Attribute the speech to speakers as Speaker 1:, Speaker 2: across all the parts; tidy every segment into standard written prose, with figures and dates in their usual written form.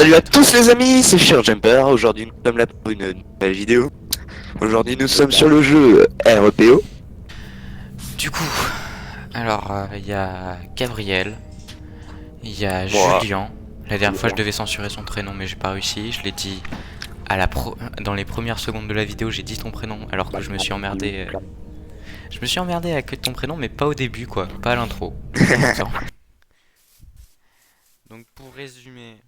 Speaker 1: Salut à tous les amis, c'est Cher Jumper. Aujourd'hui nous sommes là pour une nouvelle vidéo. Aujourd'hui nous sommes sur le jeu REPO.
Speaker 2: Du coup, alors il y a Gabriel, il y a
Speaker 1: Moi,
Speaker 2: Julien. La dernière fois je devais censurer son prénom mais j'ai pas réussi. Je l'ai dit dans les premières secondes de la vidéo, j'ai dit ton prénom alors que je me suis emmerdé. Je me suis emmerdé avec ton prénom mais pas au début quoi, pas à l'intro. Donc pour résumer,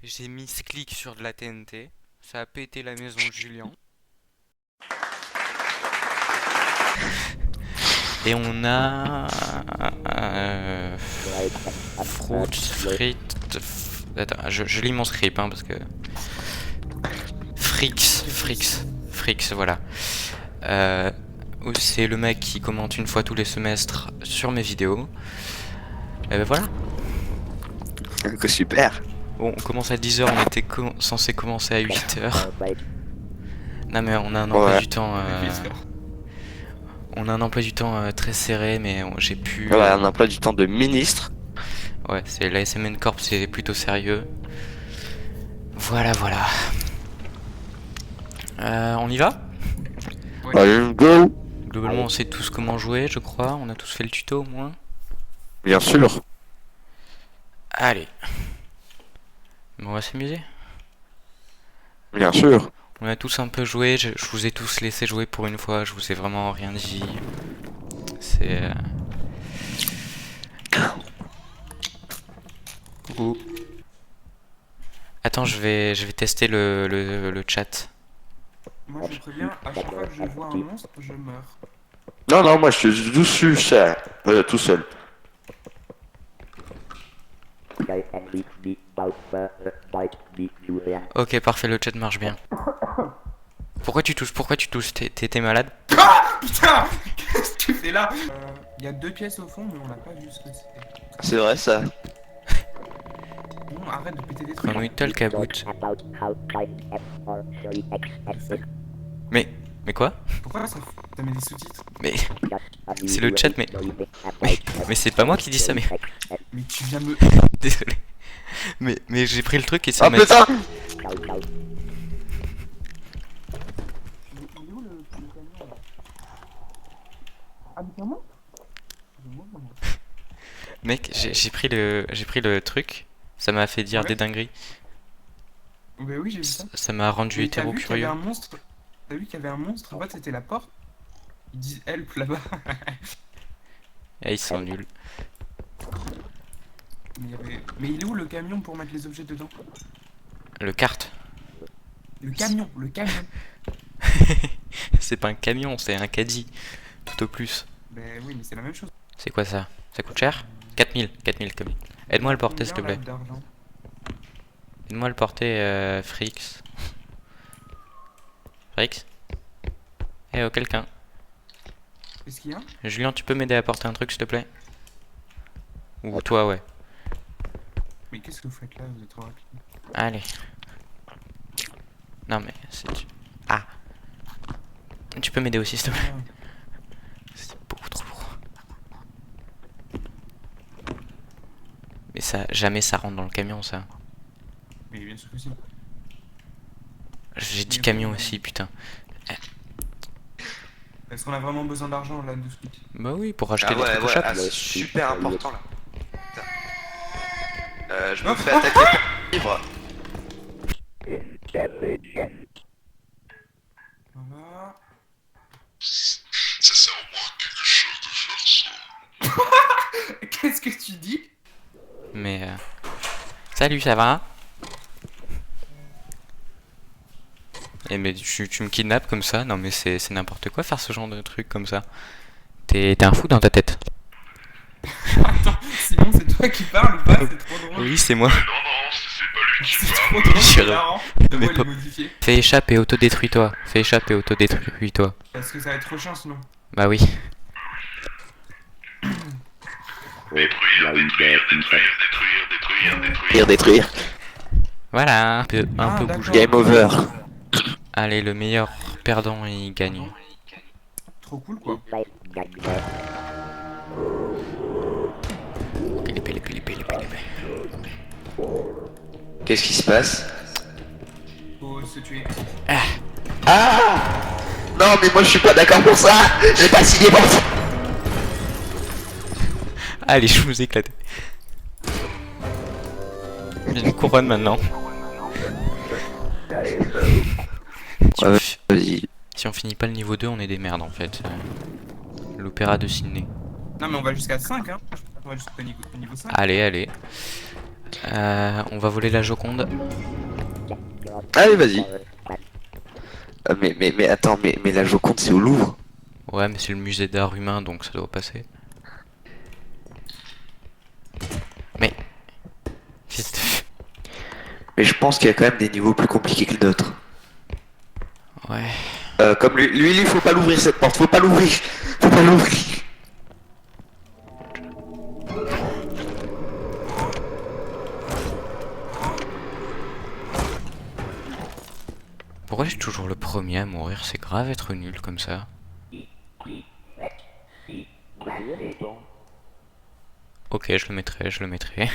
Speaker 2: j'ai mis ce clic sur de la TNT, ça a pété la maison de Julien. Et on a Attends, je lis mon script hein, parce que Frix, voilà. C'est le mec qui commente une fois tous les semestres sur mes vidéos. Et ben voilà.
Speaker 1: que super.
Speaker 2: Bon, on commence à 10h, on était censé commencer à 8h. Non mais on a un emploi du temps. On a un emploi du temps très serré, mais j'ai pu.
Speaker 1: Voilà, un emploi du temps de ministre.
Speaker 2: Ouais, c'est la SMN Corp, c'est plutôt sérieux. Voilà. On y va?
Speaker 1: Allez, go.
Speaker 2: Globalement, on sait tous comment jouer, je crois. On a tous fait le tuto au moins.
Speaker 1: Bien sûr.
Speaker 2: Allez. On va s'amuser.
Speaker 1: Bien sûr.
Speaker 2: On a tous un peu joué. Je vous ai tous laissé jouer pour une fois. Je vous ai vraiment rien dit. C'est. Coucou. Attends, je vais tester le chat.
Speaker 3: Moi je préviens, à chaque fois que je vois un monstre, je meurs.
Speaker 1: Non, moi je suis dessus, ça. Tout seul.
Speaker 2: Ok, parfait, le chat marche bien. Pourquoi tu tousses? T'es malade?
Speaker 3: Ah putain, qu'est-ce que tu fais là? Il y a deux pièces au fond, mais on n'a pas vu ce que c'était.
Speaker 1: C'est vrai ça.
Speaker 3: Non, arrête de péter des trucs.
Speaker 2: Grenouille caboot. Mais quoi?
Speaker 3: Pourquoi ça met des sous-titres?
Speaker 2: Mais c'est le chat, mais c'est pas moi qui dis ça, mais
Speaker 3: Mais tu viens de me...
Speaker 2: désolé. Mais j'ai pris le truc et ça
Speaker 1: Ah
Speaker 2: m'a.
Speaker 1: putain.
Speaker 3: Il est où le camion là? Ah mais c'est un monstre?
Speaker 2: Mec, j'ai pris le truc, ça m'a fait dire
Speaker 3: Ouais.
Speaker 2: des dingueries.
Speaker 3: Bah oui, j'ai vu ça.
Speaker 2: Ça m'a rendu
Speaker 3: Mais
Speaker 2: hétéro
Speaker 3: t'as vu qu'il y
Speaker 2: curieux.
Speaker 3: avait un monstre? T'as vu qu'il y avait un monstre? En fait c'était la porte. Ils disent help là-bas.
Speaker 2: Ah, ils sont nuls.
Speaker 3: Mais il est où le camion pour mettre les objets dedans?
Speaker 2: Le kart.
Speaker 3: Le camion, le camion.
Speaker 2: C'est pas un camion, c'est un caddie. Tout au plus.
Speaker 3: Bah oui, mais c'est la même chose.
Speaker 2: C'est quoi ça? Ça coûte cher? 4000 comme. Aide-moi à le porter s'il te plaît.
Speaker 3: D'argent.
Speaker 2: Aide-moi à le porter, Frix. Frix? Eh oh, quelqu'un.
Speaker 3: Qu'est-ce qu'il y a?
Speaker 2: Julien, tu peux m'aider à porter un truc s'il te plaît? Ou toi, ouais.
Speaker 3: Mais qu'est-ce que vous faites là? Vous êtes trop rapide.
Speaker 2: Allez. Non mais c'est... Ah. Tu peux m'aider aussi s'il te plaît? C'est beaucoup trop lourd. Mais ça, jamais ça rentre dans le camion ça.
Speaker 3: Mais bien sûr que si.
Speaker 2: J'ai dit camion aussi, putain.
Speaker 3: Est-ce qu'on a vraiment besoin d'argent là de suite?
Speaker 2: Bah oui, pour acheter
Speaker 1: Ah
Speaker 2: des
Speaker 1: ouais,
Speaker 2: trucs au
Speaker 1: ouais,
Speaker 2: shop.
Speaker 1: c'est super important là. Je me fais attaquer par un livre.
Speaker 3: Voilà.
Speaker 4: Ça sert au moins à quelque chose de faire ça.
Speaker 3: Qu'est-ce que tu dis?
Speaker 2: Mais salut, ça va? Eh mais tu me kidnappes comme ça? Non mais c'est n'importe quoi faire ce genre de truc comme ça. T'es un fou dans ta tête.
Speaker 3: Attends, Simon, c'est toi qui parles ou pas? C'est trop drôle.
Speaker 2: Oui, c'est moi.
Speaker 4: Non, c'est pas lui qui
Speaker 3: C'est
Speaker 4: parle.
Speaker 3: trop drôle, c'est
Speaker 2: Sur-
Speaker 3: marrant.
Speaker 2: Mais
Speaker 3: Moi, il
Speaker 2: pas-
Speaker 3: est modifié.
Speaker 2: Fais échappe et autodétruis-toi. Fais échappe et autodétruis-toi.
Speaker 3: Parce que ça va être trop chiant sinon.
Speaker 2: Bah oui.
Speaker 1: Détruire.
Speaker 2: Voilà, un peu
Speaker 3: d'accord.
Speaker 2: bougé.
Speaker 1: Game over.
Speaker 2: Allez, le meilleur perdant il gagne.
Speaker 3: Trop cool quoi.
Speaker 2: Pili, pili, pili, pili, pili.
Speaker 1: Qu'est-ce qui se passe?
Speaker 3: Faut se tuer.
Speaker 1: Ah! Non, mais moi je suis pas d'accord pour ça! J'ai pas signé pour ça!
Speaker 2: Allez, je vous éclate. J'ai une couronne maintenant. Si on,
Speaker 1: Ouais,
Speaker 2: fi-
Speaker 1: vas-y.
Speaker 2: si on finit pas le niveau 2, on est des merdes en fait. L'opéra de Sydney.
Speaker 3: Non, mais on va jusqu'à 5, hein. On va jusqu'au niveau 5.
Speaker 2: Allez, allez. On va voler la Joconde.
Speaker 1: Allez, vas-y. Mais attends, mais la Joconde c'est au Louvre.
Speaker 2: Ouais, mais c'est le musée d'art humain donc ça doit passer. Mais. Qu'est-ce que tu fais?
Speaker 1: Mais je pense qu'il y a quand même des niveaux plus compliqués que d'autres.
Speaker 2: Ouais.
Speaker 1: Comme lui, faut pas l'ouvrir cette porte, faut pas l'ouvrir. Faut pas l'ouvrir.
Speaker 2: Pourquoi j'ai toujours le premier à mourir? C'est grave être nul comme ça. Ok, je le mettrai, je le mettrai.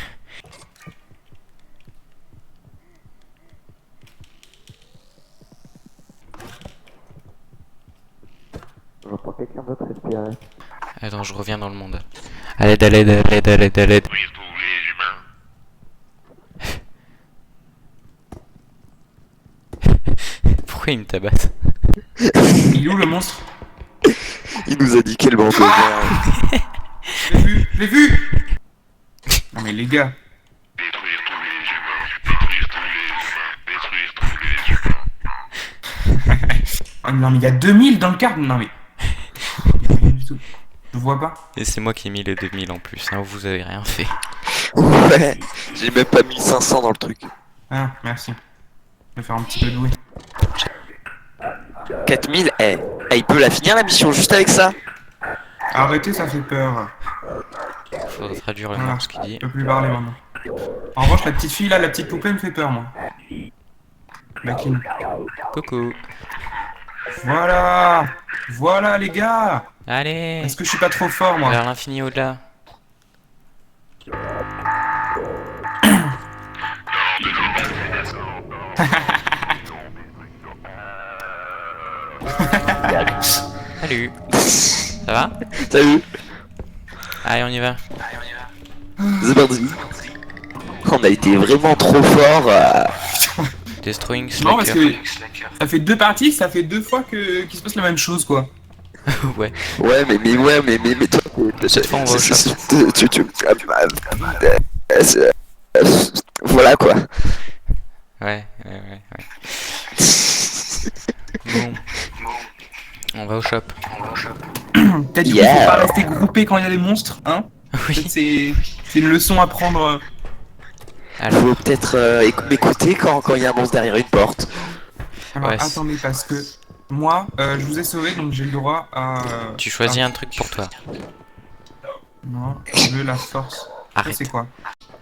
Speaker 1: J'entends quelqu'un d'autre respirer.
Speaker 2: Attends, je reviens dans le monde. À l'aide, à l'aide, à l'aide, à l'aide, à l'aide.
Speaker 4: Détruire tous les humains.
Speaker 2: Pourquoi il me tabasse?
Speaker 3: Il est où le monstre?
Speaker 1: Il nous a dit quel bande de merde.
Speaker 3: Je l'ai vu! Non, mais les gars.
Speaker 4: Détruire tous les humains. Détruire tous les humains. Détruire tous les humains.
Speaker 3: Oh, non, mais il y a 2000 dans le carte. Non, mais. Il y a rien du tout. Je vois pas.
Speaker 2: Et c'est moi qui ai mis les 2000 en plus, hein, vous avez rien fait.
Speaker 1: Ouais, j'ai même pas mis 500 dans le truc.
Speaker 3: Ah, merci. Je vais faire un petit peu doué.
Speaker 1: 4000, il peut la finir la mission juste avec ça.
Speaker 3: Arrêtez, ça fait peur.
Speaker 2: Faudra traduire le
Speaker 3: Voilà.
Speaker 2: nom ce qu'il dit.
Speaker 3: Je peux plus parler maintenant. En revanche, la petite fille là, la petite poupée me fait peur, moi. La Kim.
Speaker 2: Coucou.
Speaker 3: Voilà! Voilà, les gars!
Speaker 2: Allez,
Speaker 3: Est-ce que je suis pas trop fort, moi?
Speaker 2: vers l'infini au-delà. Salut. Ça va?
Speaker 1: Salut,
Speaker 2: Allez, on y va.
Speaker 1: c'est parti. On a été vraiment trop fort.
Speaker 2: Destroying
Speaker 3: Non, parce
Speaker 2: Slacker.
Speaker 3: que ça fait deux parties, ça fait deux fois qu'il se passe la même chose, quoi.
Speaker 2: Ouais.
Speaker 1: Ouais, mais toi,
Speaker 2: Cette fois, on va au shop.
Speaker 1: Voilà quoi.
Speaker 2: Ouais. Bon. On va au shop.
Speaker 3: T'as dit
Speaker 1: Yeah.
Speaker 3: qu'il faut pas rester groupé quand il y a des monstres, hein?
Speaker 2: Oui.
Speaker 3: Peut-être c'est une leçon à prendre.
Speaker 2: Alors,
Speaker 1: Faut peut-être m'écouter quand il y a un monstre derrière une porte.
Speaker 3: Alors,
Speaker 2: Ouais,
Speaker 3: attendez, parce que moi, je vous ai sauvé, donc j'ai le droit à...
Speaker 2: tu choisis un truc pour toi.
Speaker 3: Non, je veux la force. Ça,
Speaker 2: Arrête.
Speaker 3: c'est quoi?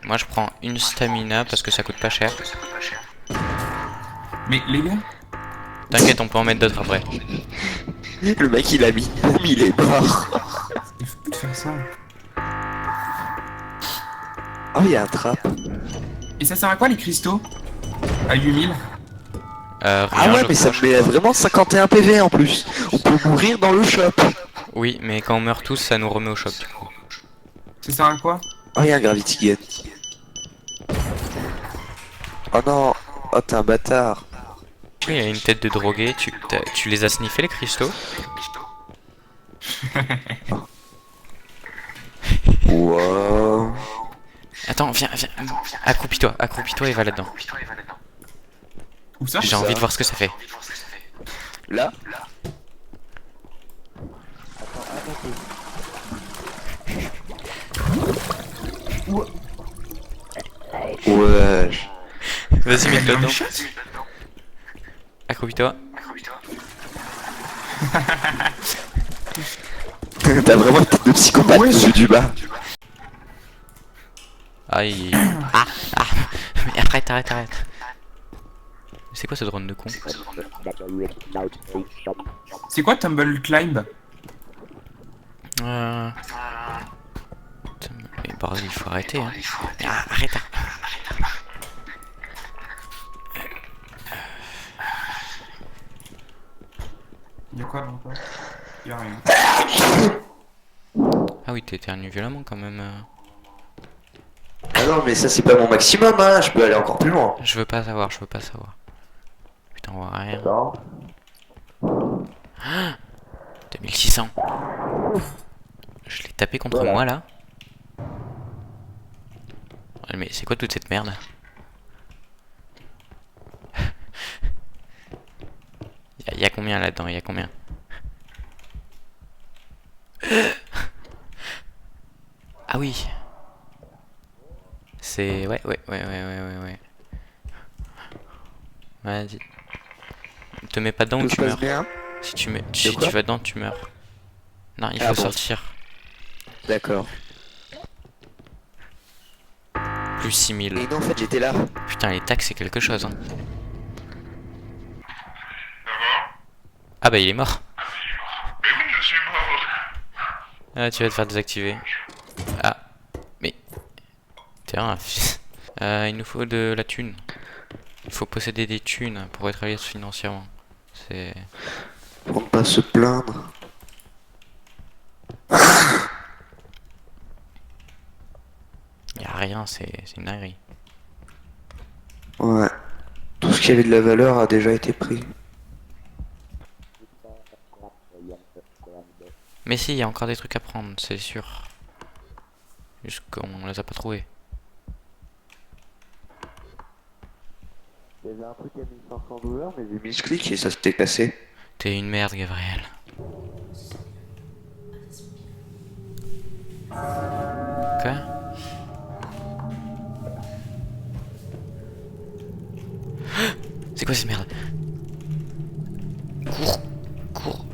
Speaker 2: Moi, je prends une stamina parce que ça coûte pas cher.
Speaker 3: Mais les gars,
Speaker 2: T'inquiète, on peut en mettre d'autres après.
Speaker 1: Le mec il a mis, il est mort.
Speaker 3: il faut plus de faire ça.
Speaker 1: Oh, il y a un trap.
Speaker 3: Et ça sert à quoi les cristaux? À 8000?
Speaker 1: Ah
Speaker 2: Rien,
Speaker 1: ouais,
Speaker 2: je
Speaker 1: mais ça
Speaker 2: crois.
Speaker 1: me met vraiment 51 PV en plus. On peut mourir dans le shop.
Speaker 2: Oui, mais quand on meurt tous, ça nous remet au shop. Du coup.
Speaker 3: Ça sert à quoi?
Speaker 1: Oh, il y a un Gravity Gun. Oh non. Oh, t'es un bâtard.
Speaker 2: Oui, il y a une tête de drogué. Tu les as sniffés les cristaux?
Speaker 1: Wow.
Speaker 2: Attends, viens. Accroupis-toi et va là-dedans.
Speaker 3: Où ça?
Speaker 2: J'ai envie de voir ce que ça fait.
Speaker 1: Là. Wesh.
Speaker 2: Vas-y, mets-toi
Speaker 3: Dans le
Speaker 2: dedans.
Speaker 3: chat?
Speaker 2: Accroupis-toi.
Speaker 1: T'as vraiment une tête de psychopathe
Speaker 3: Ouais.
Speaker 1: dessus du bas.
Speaker 2: Aïe. Ah. Mais arrête. C'est quoi ce drone de con?
Speaker 3: C'est quoi Tumble Climb?
Speaker 2: Putain, mais bordel, il faut arrêter. Hein. Ah, arrête.
Speaker 3: Y'a quoi devant toi? Y'a rien.
Speaker 2: Ah oui, t'éternues violemment quand même.
Speaker 1: Ah non, mais ça c'est pas mon maximum, hein, je peux aller encore plus loin.
Speaker 2: Je veux pas savoir, je veux pas savoir. Putain, on voit rien.
Speaker 1: Non.
Speaker 2: 2600. Je l'ai tapé contre
Speaker 1: Voilà.
Speaker 2: moi là. Mais c'est quoi toute cette merde? Y a combien là-dedans? Y a combien? Ah oui. C'est... Ouais. Vas-y. Te mets pas dedans ou
Speaker 1: Tout se
Speaker 2: tu
Speaker 1: passe
Speaker 2: meurs.
Speaker 1: bien.
Speaker 2: Si tu mets...
Speaker 1: De
Speaker 2: Si
Speaker 1: quoi
Speaker 2: tu vas dedans, tu meurs. Non, il
Speaker 1: Ah
Speaker 2: faut
Speaker 1: bon.
Speaker 2: sortir.
Speaker 1: D'accord.
Speaker 2: Plus 6000.
Speaker 1: Et non, en fait, j'étais là.
Speaker 2: Putain, les taxes, c'est quelque chose, hein. Ah bah, il est mort.
Speaker 4: Mais oui, je suis mort.
Speaker 2: Ah, tu vas te faire désactiver. Ah. Mais... T'es un fils. Il nous faut de la thune. Il faut posséder des thunes pour être à l'aise financièrement. C'est...
Speaker 1: Pour ne pas se plaindre.
Speaker 2: Y'a rien, c'est une dinguerie.
Speaker 1: Ouais. Tout ce qui avait de la valeur a déjà été pris.
Speaker 2: Mais si, il y a encore des trucs à prendre, c'est sûr. Juste qu'on les a pas trouvés.
Speaker 1: Il y avait un truc à 1500 dollars, mais j'ai mis ce clic et ça s'était cassé.
Speaker 2: T'es une merde, Gabriel. Quoi? C'est quoi cette merde? Cours, cours.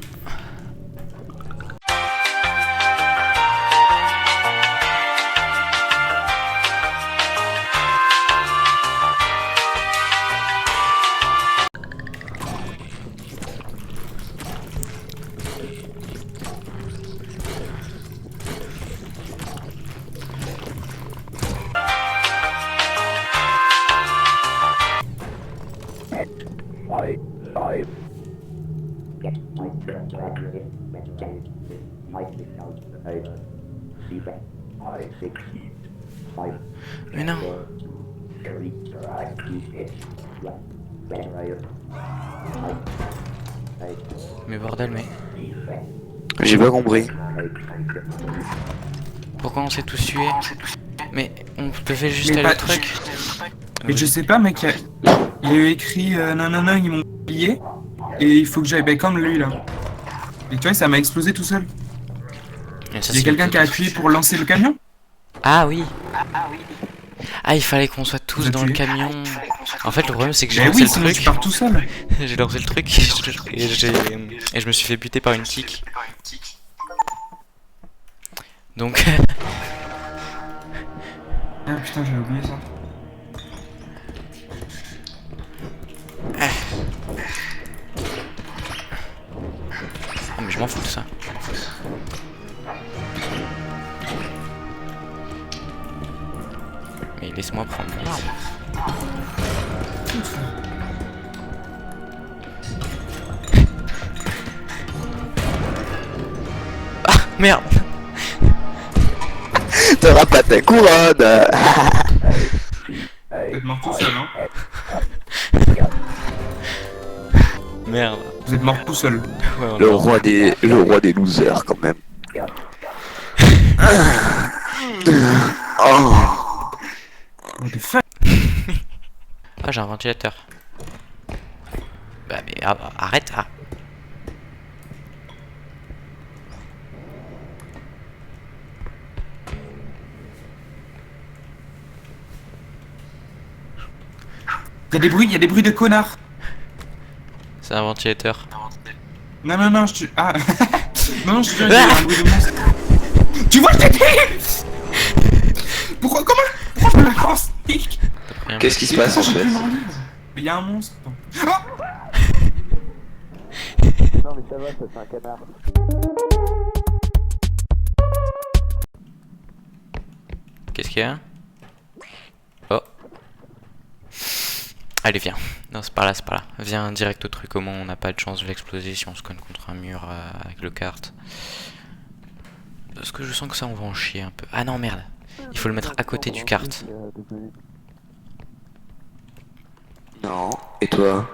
Speaker 2: Mais non. Mais bordel, mais...
Speaker 1: J'ai pas compris.
Speaker 2: Pourquoi on s'est tous tués? Mais on devait juste
Speaker 3: Mais
Speaker 2: aller
Speaker 3: pas-
Speaker 2: au truc.
Speaker 3: Mais je sais pas, mec. Il y a eu écrit non, ils m'ont oublié. Et il faut que j'aille. Bah, comme lui là. Et tu vois, ça m'a explosé tout seul.
Speaker 2: Mais ça,
Speaker 3: Il y a
Speaker 2: c'est
Speaker 3: quelqu'un
Speaker 2: le-
Speaker 3: qui a appuyé pour lancer le camion?
Speaker 2: Ah oui. Ah, il fallait qu'on soit tous
Speaker 3: Vous
Speaker 2: dans le
Speaker 3: appuyez.
Speaker 2: camion. En fait, le problème, c'est que j'ai
Speaker 3: Mais
Speaker 2: lancé
Speaker 3: oui,
Speaker 2: le
Speaker 3: sinon tu
Speaker 2: truc.
Speaker 3: pars tout seul.
Speaker 2: J'ai lancé le truc et je me suis fait buter par une tique. Donc,
Speaker 3: Ah putain, j'avais oublié ça.
Speaker 2: ah, mais je m'en fous de ça. Mais laisse-moi prendre mon arme. Ah merde.
Speaker 1: T'auras pas ta couronne.
Speaker 3: Vous êtes mort tout seul, hein.
Speaker 2: Merde.
Speaker 3: Vous êtes mort tout seul.
Speaker 2: Ouais, on
Speaker 1: Le
Speaker 2: a-
Speaker 1: roi des losers quand même. Oh.
Speaker 3: What the fuck?
Speaker 2: Ah, j'ai un ventilateur. Bah mais arrête. Ah.
Speaker 3: Il y a des bruits de connards.
Speaker 2: C'est un ventilateur.
Speaker 3: Non, je te... Ah. non, je te jure, il y a un bruit de monstre. Tu vois, je t'ai dit. Pourquoi je me la lance?
Speaker 2: Rien.
Speaker 1: Qu'est-ce qui se passe en fait?
Speaker 3: Mais il y a un monstre. Oh.
Speaker 1: Non mais ça va, ça c'est un canard.
Speaker 2: Qu'est-ce qu'il y a? Oh. Allez, viens. Non, c'est par là, c'est par là. Viens direct au truc, au moins on n'a pas de chance de l'exploser si on se cogne contre un mur avec le kart. Parce que je sens que ça, on va en chier un peu. Ah non, merde. Il faut le mettre à côté du kart.
Speaker 1: Non. Et toi?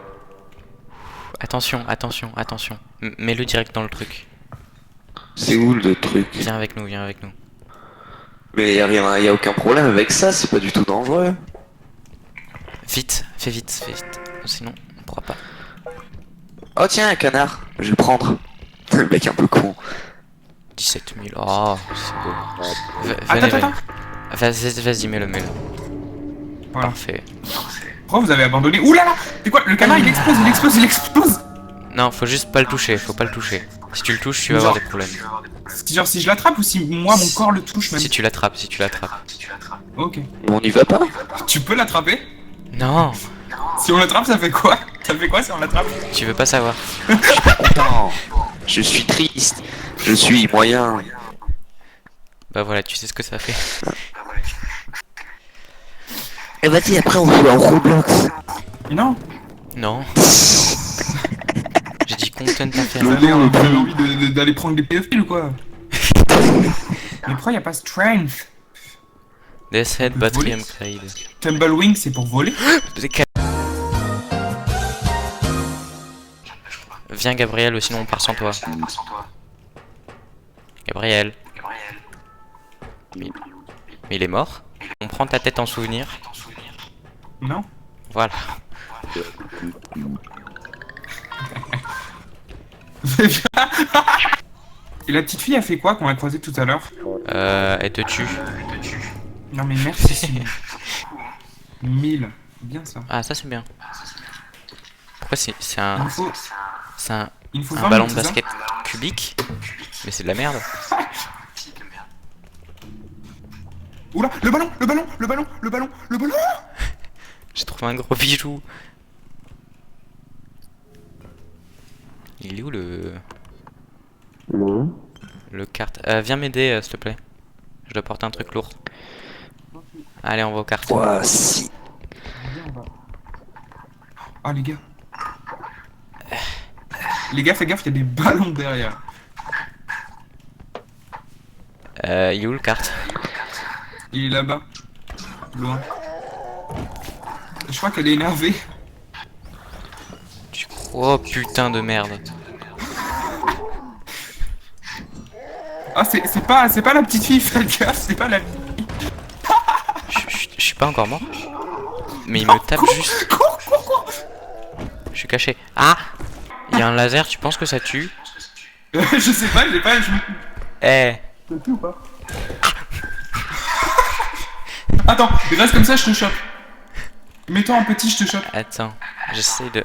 Speaker 2: Attention, attention, attention. Mets-le direct dans le truc.
Speaker 1: C'est où le truc?
Speaker 2: Viens avec nous, viens avec nous.
Speaker 1: Mais y a aucun problème avec ça, c'est pas du tout dangereux.
Speaker 2: Vite, fais vite, fais vite. Sinon, on pourra pas.
Speaker 1: Oh tiens, un canard, je vais le prendre. Le mec un peu con.
Speaker 2: 17 000. Oh, c'est beau.
Speaker 3: Attends.
Speaker 2: Vas-y, mets-le.
Speaker 3: Voilà.
Speaker 2: Parfait.
Speaker 3: Pourquoi vous avez abandonné? Ouh là là! C'est quoi? Le canard il explose!
Speaker 2: Non, faut juste pas le toucher, faut pas le toucher. Si tu le touches, tu vas avoir des problèmes.
Speaker 3: Genre si je l'attrape ou si moi mon corps le touche même?
Speaker 2: Si tu l'attrapes.
Speaker 3: Ok.
Speaker 1: On y va pas?
Speaker 3: Tu peux l'attraper?
Speaker 2: Non,
Speaker 3: Si on l'attrape ça fait quoi? Ça fait quoi si on l'attrape?
Speaker 2: tu veux pas savoir.
Speaker 1: Content. Je suis triste. Je suis moyen.
Speaker 2: Bah voilà, tu sais ce que ça fait.
Speaker 1: Et vas-y, après on joue en Roblox.
Speaker 3: Non.
Speaker 2: Non. J'ai dit content affaire.
Speaker 3: Vous avez envie d'aller prendre des pédophiles ou quoi? Mais pourquoi y'a pas strength?
Speaker 2: Death Head Battery
Speaker 3: Voler.
Speaker 2: Upgrade.
Speaker 3: Tumblewing c'est pour voler?
Speaker 2: Viens Gabriel, ou sinon on part sans toi. Gabriel. Mais il est mort. On prend ta tête en souvenir.
Speaker 3: Non.
Speaker 2: Voilà.
Speaker 3: Et la petite fille a fait quoi qu'on a croisé tout à l'heure?
Speaker 2: Elle te tue.
Speaker 3: Non mais merci Simon. 1000. Bien ça.
Speaker 2: Ah, ça c'est bien. Pourquoi c'est
Speaker 3: Il
Speaker 2: un...
Speaker 3: nous faut,
Speaker 2: C'est un
Speaker 3: il nous faut
Speaker 2: un
Speaker 3: 20
Speaker 2: ballon de
Speaker 3: minutes, c'est ça?
Speaker 2: basket cubique? Mais c'est de la merde.
Speaker 3: Oula, le ballon!
Speaker 2: J'ai trouvé un gros bijou. Il est où le kart? Viens m'aider s'il te plaît. Je dois porter un truc lourd. Allez, on va au kart.
Speaker 1: Voici.
Speaker 3: Ah les gars. Les gars, fais gaffe, il y a des ballons derrière.
Speaker 2: Il est où le kart?
Speaker 3: Il est là-bas. Loin. Je crois qu'elle est énervée.
Speaker 2: Oh putain de merde.
Speaker 3: Ah, c'est pas la petite fille, faites gaffe, c'est pas la...
Speaker 2: Je suis pas encore mort. Mais il me tape juste.
Speaker 3: Cours.
Speaker 2: Je suis caché. Ah! Il y a un laser, tu penses que ça tue?
Speaker 3: Je sais pas, j'ai pas...
Speaker 2: Eh!
Speaker 3: Ça tue ou pas? Attends, reste comme ça, je te chope. Mets-toi en petit, je te chope.
Speaker 2: Attends, j'essaie de...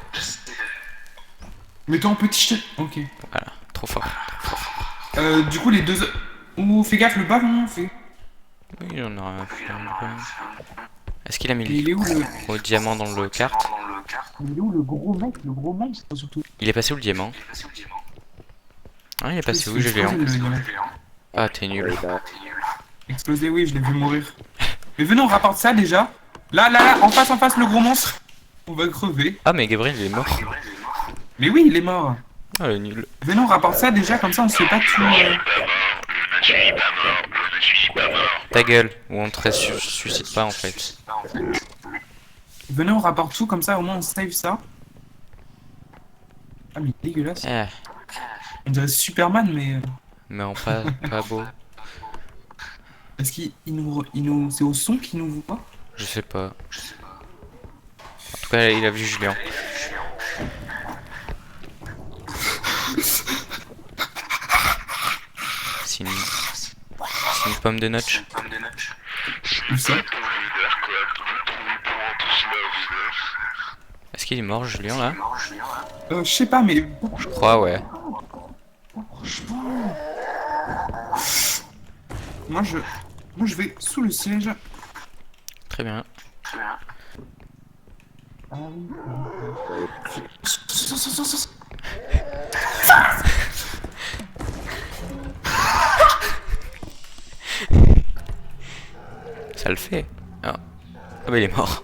Speaker 3: Mets-toi en petit, je te... Ok.
Speaker 2: Voilà, trop fort.
Speaker 3: Du coup, les deux... Ouh, fais gaffe, le ballon, fais...
Speaker 2: Oui, j'en ai rien à faire. Est-ce qu'il a mis
Speaker 3: Et il est où le...
Speaker 2: le diamant dans le kart?
Speaker 3: Il est où le gros mec surtout?
Speaker 2: Il est passé où le diamant? Ah, il est passé où, Julien? Ah, t'es nul.
Speaker 3: Explosé, oui, je l'ai vu mourir. Mais venez, on rapporte ça déjà. Là, en face, le gros monstre. On va crever.
Speaker 2: Ah, mais Gabriel, il est mort.
Speaker 3: Mais oui, il est mort.
Speaker 2: Ah, le nul.
Speaker 3: Venez, on rapporte ça déjà, comme ça on se fait pas tout...
Speaker 4: Je ne suis pas mort.
Speaker 2: Ta gueule, ou on te ressuscite pas en fait.
Speaker 3: Venez, on rapporte tout, comme ça au moins on save ça. Ah, mais il est dégueulasse.
Speaker 2: Eh,
Speaker 3: On dirait Superman, mais...
Speaker 2: mais en pas beau.
Speaker 3: Est-ce qu'il nous... C'est au son qu'il nous voit?
Speaker 2: Je sais pas. En tout cas, il a vu Julien. C'est une pomme de notch.
Speaker 3: Où ça?
Speaker 2: Est-ce qu'il est mort, Julien, là?
Speaker 3: Je sais pas, mais...
Speaker 2: Je crois, ouais.
Speaker 3: Moi, je vais sous le siège.
Speaker 2: Très bien. Ça le fait. Ah, ah bah il est mort.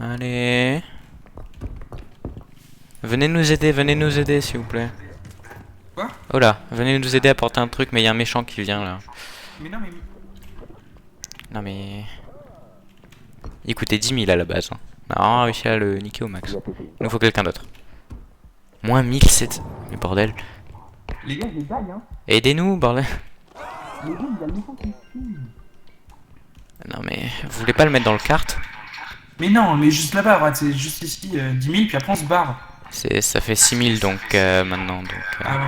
Speaker 2: Allez. Venez nous aider s'il vous plaît.
Speaker 3: Quoi?
Speaker 2: Oh là, venez nous aider à porter un truc, mais il y a un méchant qui vient là.
Speaker 3: Mais non, mais.
Speaker 2: Non mais... Il coûtait 10 000 à la base. Hein. On a vraiment réussi à le niquer au max. Il nous faut quelqu'un d'autre. Moins 1700. Mais bordel.
Speaker 3: Les gars, je les taille, hein.
Speaker 2: Aidez-nous, bordel.
Speaker 3: Les gars, il y a le méchant qui fume.
Speaker 2: Non mais... Vous voulez pas le mettre dans le kart?
Speaker 3: Mais non, mais juste là-bas, regarde, c'est juste ici, 10 000, puis après on se barre.
Speaker 2: Ça fait 6000 donc maintenant. Donc,
Speaker 3: Ah ouais.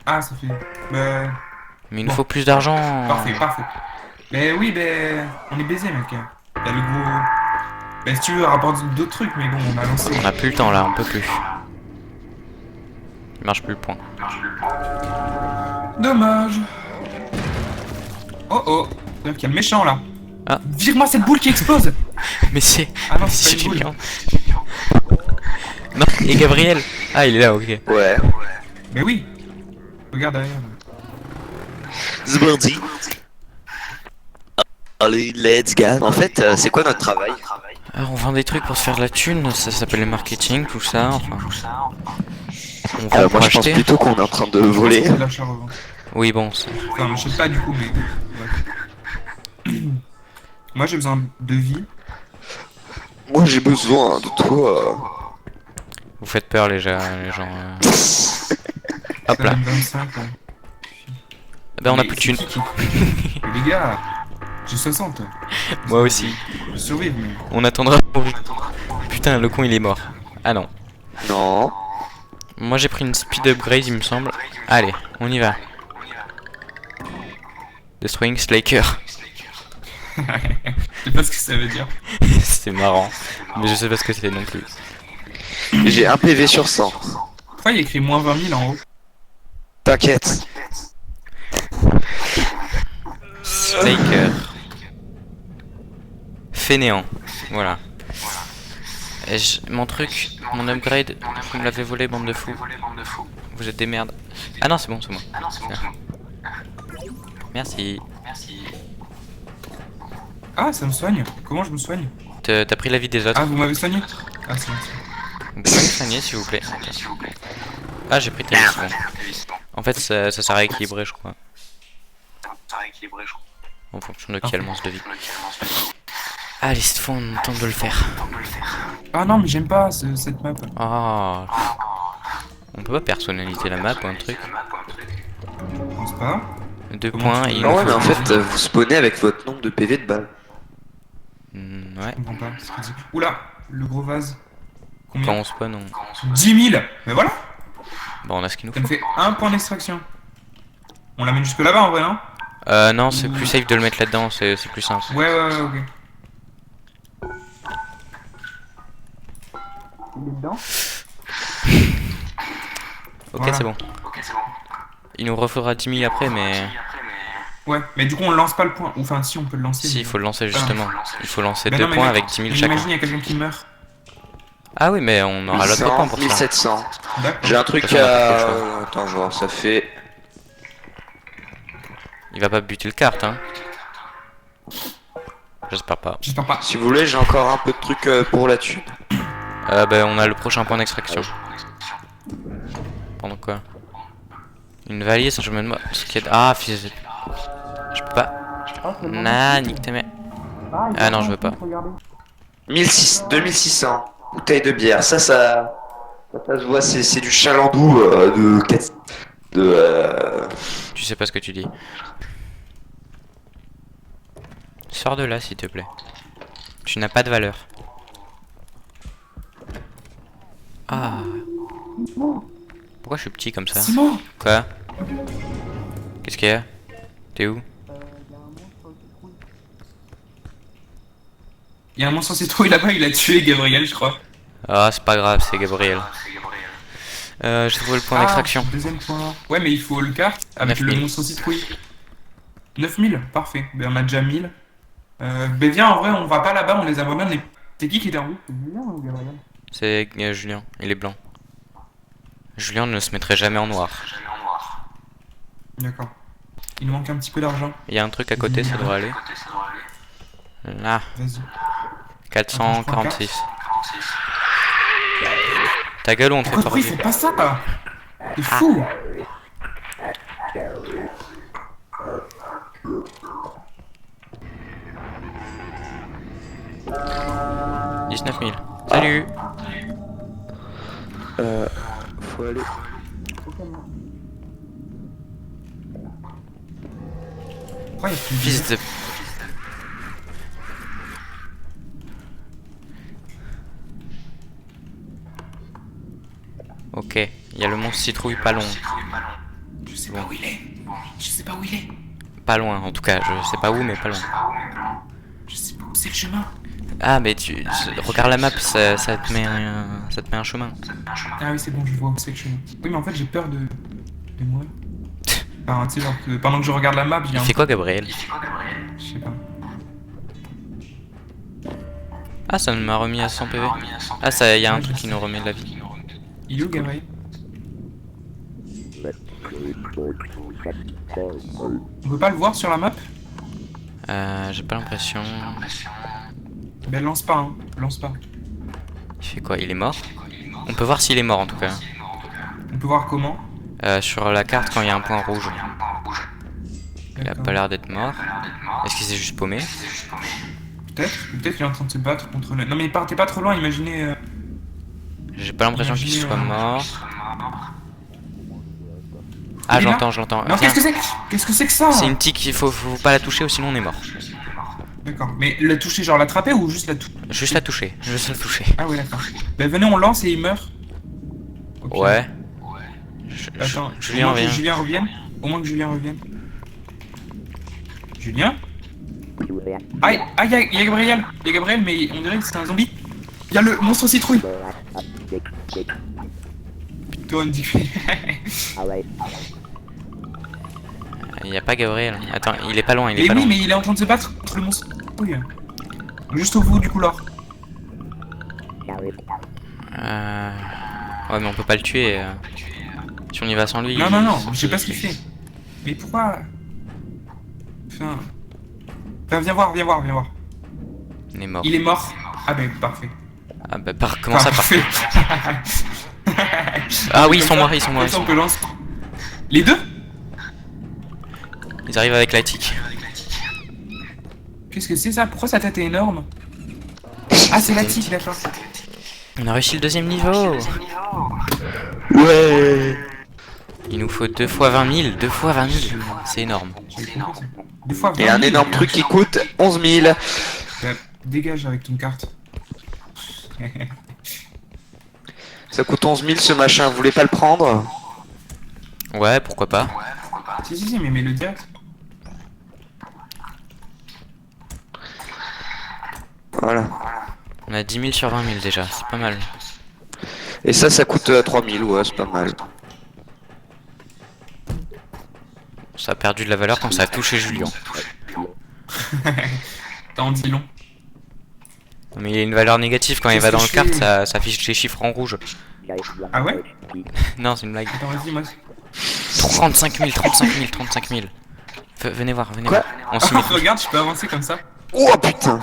Speaker 3: Ah, ça fait. Bah.
Speaker 2: Mais il nous
Speaker 3: Bon.
Speaker 2: faut plus d'argent.
Speaker 3: Parfait, parfait. Mais oui, ben. On est baisé, mec. T'as le gros. Ben, si tu veux, rapporte d'autres trucs, mais bon, on a lancé.
Speaker 2: On a plus le temps là, on peut plus. Il marche plus le point.
Speaker 3: Dommage. Oh oh. C'est-à-dire qu'il y a le méchant là.
Speaker 2: Ah.
Speaker 3: Vire-moi cette boule qui explose.
Speaker 2: Mais c'est...
Speaker 3: Ah non,
Speaker 2: c'est
Speaker 3: c'est pas une boule.
Speaker 2: Julien. Non, et Gabriel. Ah, il est là, ok.
Speaker 1: Ouais.
Speaker 3: Mais oui. Regarde derrière.
Speaker 1: Zbordi. Allez, let's go. En fait, c'est quoi notre travail?
Speaker 2: Alors, on vend des trucs pour se faire de la thune, ça s'appelle le marketing, tout ça, enfin... On vend
Speaker 1: Moi
Speaker 2: pour
Speaker 1: je pense
Speaker 2: acheter.
Speaker 1: plutôt qu'on est en train de voler.
Speaker 3: C'est l'achat-revente.
Speaker 2: Oui, bon, c'est...
Speaker 3: Enfin, je sais pas du coup, mais. Ouais. Moi j'ai besoin de vie.
Speaker 1: Moi j'ai besoin de toi.
Speaker 2: Vous faites peur, les gens... Hop là.
Speaker 3: 25, ouais.
Speaker 2: Ben, on a
Speaker 3: Mais
Speaker 2: plus de thunes.
Speaker 3: c'est qui Mais les gars, j'ai 60.
Speaker 2: Moi aussi.
Speaker 3: Je vais survivre, mais.
Speaker 2: On attendra pour... Putain, le con, il est mort. Ah non.
Speaker 1: Non.
Speaker 2: Moi, j'ai pris une speed upgrade, il me semble. Allez, on y va. Destroying Slaker.
Speaker 3: Je sais pas ce que ça veut dire.
Speaker 2: C'est marrant. Mais je sais pas ce que c'est non plus.
Speaker 1: J'ai un PV sur 100.
Speaker 3: Pourquoi il y a écrit moins 20 000 en haut?
Speaker 1: T'inquiète.
Speaker 2: Slaker. Fainéant. Voilà. Et mon truc, mon upgrade, vous me l'avez volé, bande de fous. Vous êtes des merdes. Ah non, c'est bon, c'est moi. Merci.
Speaker 3: Ah, ça me soigne. Comment je me soigne?
Speaker 2: T'as pris la vie des autres.
Speaker 3: Ah, vous m'avez soigné? Ah, c'est bon.
Speaker 2: Vous pouvez me soigner, s'il vous plaît. Ah, j'ai pris ta vie, c'est bon. En fait, ça sert à équilibrer, je crois. En fonction de quel monstre de vie. Allez, cette fois, on tente de le faire.
Speaker 3: Ah non, mais j'aime pas cette map.
Speaker 2: Oh. On peut pas personnaliser la map ou un truc.
Speaker 3: Je pense pas.
Speaker 2: 2
Speaker 3: Comment
Speaker 2: points
Speaker 3: tu
Speaker 2: et
Speaker 3: veux
Speaker 2: il
Speaker 1: Ah
Speaker 2: nous
Speaker 1: ouais, mais
Speaker 2: faut...
Speaker 1: en fait, vous spawnez avec votre nombre de PV de balles.
Speaker 2: Ouais.
Speaker 3: Je comprends pas ce qu'il dit. Oula, le gros vase.
Speaker 2: Quand
Speaker 3: Combien?
Speaker 2: on spawn, on...
Speaker 3: 10 000. Mais voilà,
Speaker 2: Bon, on a ce qu'il nous
Speaker 3: ça
Speaker 2: faut.
Speaker 3: me fait 1 point d'extraction. On l'amène jusque là-bas en vrai, non?
Speaker 2: Non, c'est plus safe de le mettre là-dedans, c'est plus simple.
Speaker 3: Ouais, ok. Il est dedans?
Speaker 2: Ok,
Speaker 3: Voilà.
Speaker 2: c'est bon. Il nous refaudra 10 000 après, mais...
Speaker 3: Ouais, mais du coup on lance pas le point. Ou enfin, si on peut le lancer.
Speaker 2: Si,
Speaker 3: mais-
Speaker 2: il faut le lancer justement. Il faut lancer
Speaker 3: Mais
Speaker 2: 2
Speaker 3: non, mais
Speaker 2: points
Speaker 3: mec,
Speaker 2: avec 10 000
Speaker 3: mais
Speaker 2: chacun.
Speaker 3: Imagine, il y a quelqu'un qui meurt.
Speaker 2: Ah oui, mais on aura l'autre point
Speaker 1: 800,
Speaker 2: pour ça.
Speaker 1: 1700.
Speaker 3: D'accord.
Speaker 1: J'ai un truc
Speaker 2: Ça fait quelque
Speaker 1: à... Attends, genre, ça fait...
Speaker 2: Il va pas buter le kart, hein. J'espère pas.
Speaker 3: J'espère pas.
Speaker 1: Si vous voulez, j'ai encore un peu de trucs pour la thune.
Speaker 2: Bah, on a le prochain point d'extraction. Pendant quoi? Une valise, je me demande ce qu'il y a... Ah, fils de... Je peux pas... Nah, nique ta mère. Ah non, je veux pas.
Speaker 1: 2600 bouteilles de bière. Ça se voit, c'est du chalandou
Speaker 2: Tu sais pas ce que tu dis. Sors de là, s'il te plaît. Tu n'as pas de valeur. Ah. Pourquoi je suis petit comme ça?
Speaker 3: Simon!
Speaker 2: Quoi? Qu'est-ce qu'il y a? T'es où?
Speaker 3: Il y a un monstre en citrouille là-bas, il a tué Gabriel, je crois.
Speaker 2: Ah, c'est pas grave, c'est Gabriel. J'ai trouvé le point d'extraction.
Speaker 3: Deuxième point. Ouais, mais il faut le kart avec
Speaker 2: 9000.
Speaker 3: le monstre en citrouille. 9000, parfait. Ben on a déjà 1000. Ben viens, en vrai, on va pas là-bas, on les abandonne. Les... C'est qui est en route? Julien ou Gabriel?
Speaker 2: C'est Julien, il est blanc. Julien ne se mettrait jamais en noir.
Speaker 3: D'accord. Il nous manque un petit peu d'argent.
Speaker 2: Il y a un truc à côté, ça devrait aller. Là,
Speaker 3: Vas-y.
Speaker 2: 446. Ta gueule ou on te fait
Speaker 3: Pourquoi il
Speaker 2: tordu.
Speaker 3: fait pas ça là? C'est fou.
Speaker 2: 19 000. Salut.
Speaker 1: Faut aller.
Speaker 3: Pourquoi il y a plus de
Speaker 2: Fils de... Ok, il y a le monstre citrouille pas loin.
Speaker 3: Je sais pas où il est. Je sais pas où il est.
Speaker 2: Pas loin en tout cas, je sais pas où mais pas loin.
Speaker 3: Je sais pas où c'est le chemin.
Speaker 2: Ah mais regarde la map, ça te met un chemin.
Speaker 3: Ah oui, c'est bon, je vois où c'est le chemin. Oui, mais en fait, j'ai peur de mourir. Enfin, tu sais, genre que pendant que je regarde la map, il y
Speaker 2: Il
Speaker 3: a un...
Speaker 2: fait quoi Gabriel?
Speaker 3: Je sais pas.
Speaker 2: Ah ça m'a remis à 100 PV. Ah ça, y a un truc qui nous remet de la vie.
Speaker 3: Il est où, Gabriel? On peut pas le voir sur la map?
Speaker 2: J'ai pas l'impression...
Speaker 3: Ben lance pas, hein. Lance pas.
Speaker 2: Il fait quoi? Il est mort? On peut voir s'il est mort en tout cas.
Speaker 3: On peut voir comment?
Speaker 2: Sur la carte quand il y a un point rouge. Il a
Speaker 3: D'accord.
Speaker 2: pas l'air d'être mort. Est-ce qu'il s'est juste paumé?
Speaker 3: Peut-être qu'il est en train de se battre contre le... Non mais partez pas trop loin, imaginez...
Speaker 2: J'ai pas l'impression qu'il
Speaker 3: Imaginez,
Speaker 2: soit mort. Ah
Speaker 3: Il est là
Speaker 2: j'entends.
Speaker 3: Non,
Speaker 2: Tiens,
Speaker 3: qu'est-ce que c'est que ça?
Speaker 2: c'est une tique, faut pas la toucher ou sinon on est mort.
Speaker 3: D'accord, mais la toucher, genre l'attraper ou juste la toucher?
Speaker 2: Juste la toucher, juste la toucher.
Speaker 3: Ah ouais, d'accord. Ben venez, on lance et il meurt. Au pire.
Speaker 2: Ouais.
Speaker 3: Attends,
Speaker 2: Julien
Speaker 3: au moins que
Speaker 2: revient.
Speaker 3: Julien revienne. Au moins que Julien revienne. Julien? Ah, il y a Gabriel. Il y a Gabriel, mais on dirait que c'est un zombie. Il y a le monstre citrouille. Toi, on dit...
Speaker 2: Il y a pas Gabriel. Attends, il est pas loin, il est
Speaker 3: Mais
Speaker 2: pas
Speaker 3: oui,
Speaker 2: loin.
Speaker 3: mais il est en train de se battre contre le monstre citrouille. Juste au bout du couloir.
Speaker 2: Ouais mais on peut pas le tuer. Si on y va sans lui.
Speaker 3: Non, je sais pas ce qu'il fait. Mais pourquoi? Enfin, viens voir.
Speaker 2: Il est mort.
Speaker 3: Il est mort. Ah ben, parfait.
Speaker 2: Ah bah comment ça
Speaker 3: parfait?
Speaker 2: Ah oui, ils sont
Speaker 3: Comme
Speaker 2: morts,
Speaker 3: ça-
Speaker 2: ils sont morts.
Speaker 3: comme ça, on peut lancer. Les deux?
Speaker 2: Ils arrivent avec la tique.
Speaker 3: Qu'est-ce que c'est ça? Pourquoi sa tête est énorme? Ah, c'est la tique, d'accord.
Speaker 2: On a réussi le deuxième niveau.
Speaker 1: Ouais.
Speaker 2: Il nous faut 2 fois 20 000. 2 fois 20 000. C'est énorme.
Speaker 3: Deux fois
Speaker 1: Et un
Speaker 3: 20 000,
Speaker 1: énorme truc qui coûte 11 000.
Speaker 3: Bah, dégage avec ton carte.
Speaker 1: Ça coûte 11 000 ce machin, vous voulez pas le prendre?
Speaker 2: Ouais, pourquoi pas.
Speaker 3: Si, mais mets-le direct.
Speaker 1: Voilà.
Speaker 2: On a 10 000 sur 20 000 déjà, c'est pas mal.
Speaker 1: Et ça coûte 3 000, ouais, c'est pas mal.
Speaker 2: Ça a perdu de la valeur quand ça a touché Julien.
Speaker 3: T'as en dit long.
Speaker 2: Mais il y a une valeur négative quand il va dans le
Speaker 3: Qu'est-ce
Speaker 2: carte,
Speaker 3: que je
Speaker 2: ça affiche les chiffres en rouge.
Speaker 3: Ah ouais?
Speaker 2: Non, c'est une blague.
Speaker 3: Attends, vas-y, moi.
Speaker 2: 35 000, 35 000, 35 000. Venez voir, venez
Speaker 1: Quoi?
Speaker 2: voir. On s'y met.
Speaker 3: Regarde, je peux avancer comme ça.
Speaker 1: Oh putain!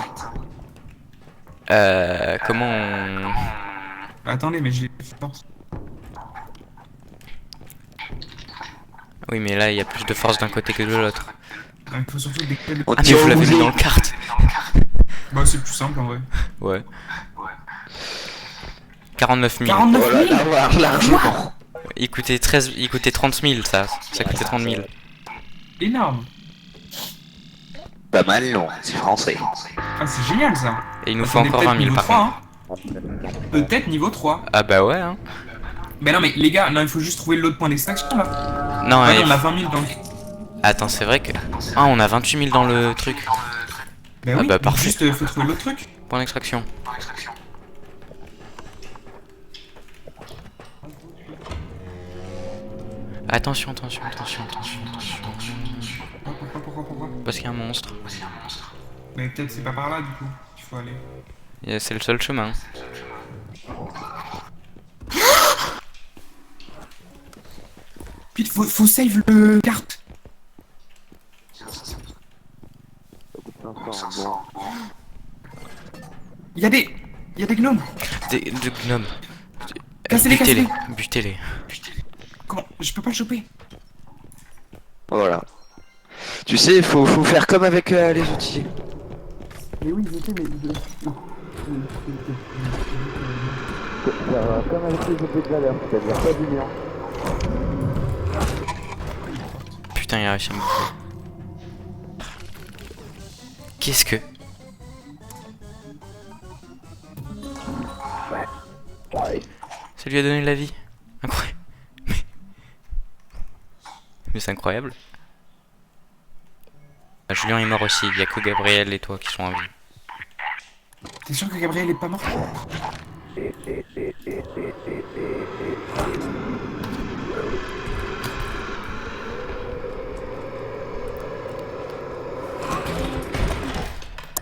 Speaker 2: Comment on...
Speaker 3: Bah, attendez, mais j'ai force.
Speaker 2: Oui, mais là, il y a plus de force d'un côté que de l'autre.
Speaker 3: Il faut surtout décoller le...
Speaker 1: On
Speaker 2: Ah, mais
Speaker 1: tire
Speaker 2: vous
Speaker 1: au
Speaker 2: l'avez mis
Speaker 1: boulet.
Speaker 2: dans le carte.
Speaker 3: Bah, c'est plus simple en vrai.
Speaker 2: Ouais. 49 000.
Speaker 3: 49
Speaker 1: Oh là
Speaker 3: 000?
Speaker 1: là, largement.
Speaker 2: Il coûtait 30 000, ça. Ça coûtait 30 000.
Speaker 3: Énorme.
Speaker 1: Pas mal, non, c'est français.
Speaker 3: Ah, c'est génial ça.
Speaker 2: Et il nous
Speaker 3: Bah,
Speaker 2: faut
Speaker 3: on est
Speaker 2: encore
Speaker 3: peut-être
Speaker 2: 20 000
Speaker 3: niveau
Speaker 2: par
Speaker 3: 3,
Speaker 2: contre.
Speaker 3: hein. Peut-être niveau 3.
Speaker 2: Ah bah ouais, hein.
Speaker 3: Mais non, mais les gars, non, il faut juste trouver l'autre point d'extraction là.
Speaker 2: Non,
Speaker 3: Ah,
Speaker 2: et-
Speaker 3: non, on a 20 000 dans le.
Speaker 2: Attends, c'est vrai que... Ah, on a 28 000 dans le truc.
Speaker 3: Bah
Speaker 2: Ah
Speaker 3: oui,
Speaker 2: bah,
Speaker 3: donc
Speaker 2: parfait.
Speaker 3: juste faut trouver l'autre truc.
Speaker 2: Point d'extraction. Attention.
Speaker 3: Pourquoi?
Speaker 2: Parce qu'il y a un monstre.
Speaker 3: Mais peut-être c'est pas par là du coup qu'il faut aller.
Speaker 2: Et c'est le seul chemin.
Speaker 3: Pete, faut save le carte. Il y a des gnomes.
Speaker 2: De gnomes.
Speaker 3: Cassez-les,
Speaker 2: Butez-les.
Speaker 3: cassez-les.
Speaker 2: Butez-les.
Speaker 3: Comment? Je peux pas le choper.
Speaker 1: Voilà. Tu sais, faut faire comme avec les outils.
Speaker 3: Mais oui, je sais, mais...
Speaker 1: Comme avec les outils de valeur, c'est-à-dire pas du mien.
Speaker 2: Putain, il a réussi à me bouffer. Qu'est-ce que... Ça lui a donné la vie. Incroyable. Mais c'est incroyable. Ah, Julien est mort aussi, il y a que Gabriel et toi qui sont en vie.
Speaker 3: T'es sûr que Gabriel est pas mort?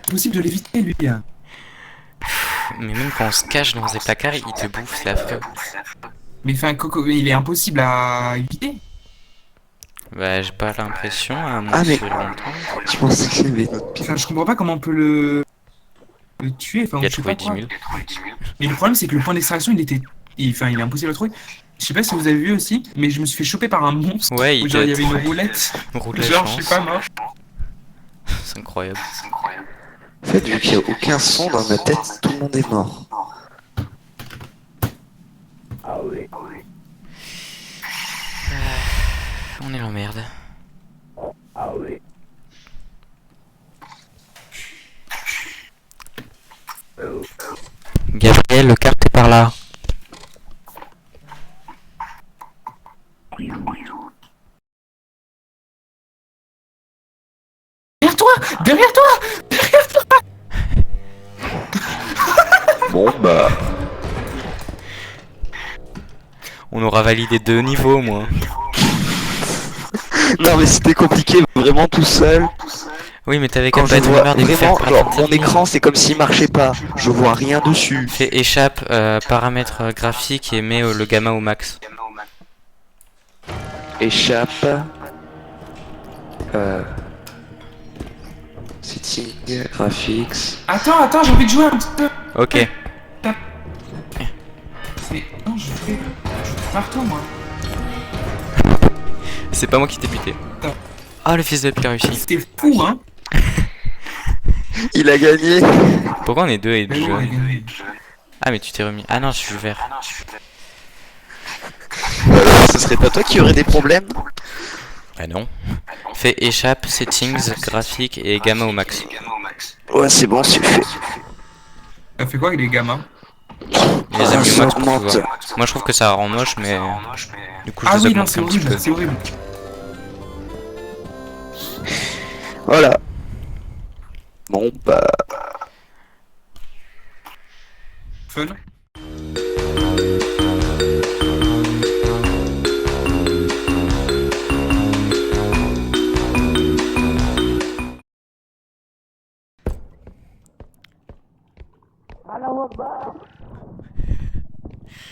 Speaker 3: Possible de l'éviter, lui. Hein.
Speaker 2: Mais même quand on se cache dans des placards, il te bouffe, c'est affreux.
Speaker 3: Mais enfin, Coco, il est impossible à éviter.
Speaker 2: Bah, j'ai pas l'impression, à moins
Speaker 1: Ah, mais-
Speaker 2: que longtemps.
Speaker 1: Je pensais qu'il y avait une autre piste.
Speaker 3: Enfin, je comprends pas comment on peut le tuer. Enfin,
Speaker 2: Il a
Speaker 3: je sais
Speaker 2: trouvé
Speaker 3: pas
Speaker 2: 10
Speaker 3: quoi.
Speaker 2: 000.
Speaker 3: Mais le problème, c'est que le point d'extraction, il était. Enfin, il est impossible à trouver. Je sais pas si vous avez vu aussi, mais je me suis fait choper par un monstre.
Speaker 2: Ouais,
Speaker 3: Où,
Speaker 2: il
Speaker 3: genre, il y
Speaker 2: doit
Speaker 3: avait
Speaker 2: être-
Speaker 3: une roulette.
Speaker 2: Roule la
Speaker 3: Genre, je suis
Speaker 2: chance.
Speaker 3: pas mort.
Speaker 2: C'est incroyable.
Speaker 1: En fait, vu qu'il n'y a aucun son dans ma tête, tout le monde est mort.
Speaker 2: On est en merde. Gabriel, le carte est par là.
Speaker 3: Derrière toi! Derrière toi!
Speaker 1: Bon, bah...
Speaker 2: On aura validé 2 niveaux, moi.
Speaker 1: Non, mais c'était compliqué, vraiment tout seul.
Speaker 2: Oui, mais t'avais qu'à
Speaker 1: Quand
Speaker 2: pas
Speaker 1: je
Speaker 2: être
Speaker 1: vois
Speaker 2: merde et me faire
Speaker 1: vraiment, genre, mon
Speaker 2: ralentir.
Speaker 1: écran, c'est comme s'il marchait pas. Je vois rien dessus.
Speaker 2: Fais échappe, paramètres graphiques et mets le gamma au max.
Speaker 1: Échappe. Setting, graphics.
Speaker 3: Attends, j'ai envie de jouer un petit peu.
Speaker 2: Ok.
Speaker 3: Mais non, je fais partout, moi.
Speaker 2: C'est pas moi qui t'ai buté. Ah, le fils de pute a réussi.
Speaker 3: C'était fou, hein.
Speaker 1: Il a gagné.
Speaker 2: Pourquoi on est 2 et
Speaker 3: Mais
Speaker 2: 2
Speaker 3: oui, mais-
Speaker 2: Ah, mais tu t'es remis. Ah non, je suis vert.
Speaker 1: Ce serait pas toi qui aurais des problèmes?
Speaker 2: Ah non. Fais échappe, settings, graphiques et gamma au max.
Speaker 1: Ouais, c'est bon, c'est fait.
Speaker 3: Ça fait quoi, les gamins?
Speaker 2: Je les ai mis au
Speaker 1: Ça
Speaker 2: max pour
Speaker 1: augmente.
Speaker 2: tout voir. Moi je trouve que ça rend moche, mais du coup je
Speaker 3: Ah
Speaker 2: les
Speaker 3: oui, non,
Speaker 2: augmente
Speaker 3: c'est
Speaker 2: un petit peu.
Speaker 3: horrible, c'est horrible.
Speaker 1: Voilà. Bon, bah...
Speaker 3: Fun.